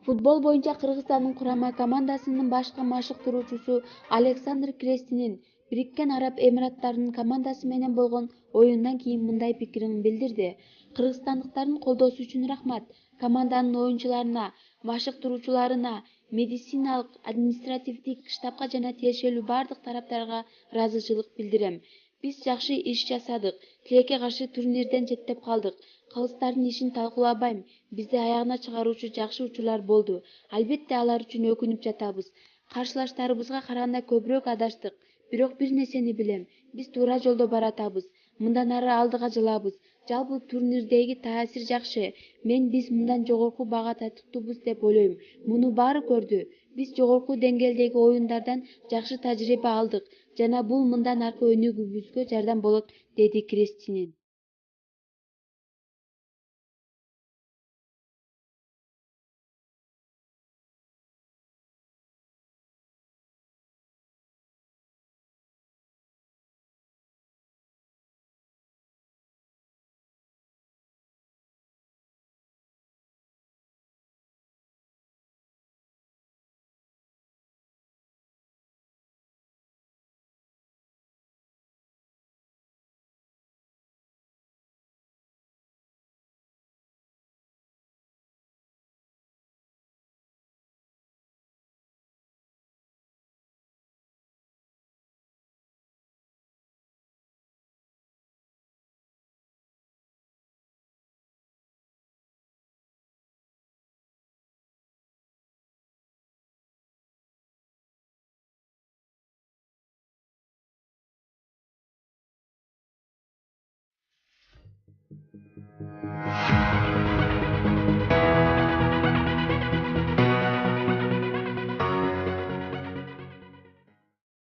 Футбол боюнча Кыргызстандын курама командасынын башкы машыктыруучусу Александр Крестинин Бириккен Араб Эмираттарынын командасы менен болгон оюндан кийин мындай пикирин билдирди. Кыргызстандыктардын колдоосу үчүн рахмат. Команданын оюнчуларына, машыктыруучуларына, медициналык, административдик штабка жана тиешелүү бардык тараптарга ыраазычылык билдирем. Биз жакшы иш жасадык. Тилекке каршы турнирден четтеп калдык. Калыстардын ишин талкуулабайм. Бизди аягына чыгаруучу жакшы учурлар болду. Албетте алар үчүн өкүнүп жатабыз. Каршылаштарыбызга караганда көбүрөөк адаштык. Бирок бир нерсени билем. Биз туура жолдо баратабыз. Мындан ары алдыга жылабыз. Жалпы турнирдеги таасир жакшы. Биз мындан жогорку бага татыктуубуз деп ойлойм. Муну баары көрдү. Биз жогорку деңгээлдеги оюндардан жакшы тажрыйба алдык жана бул мындан аркы өнүгүүбүзгө жардам болот, — деди Крестинин.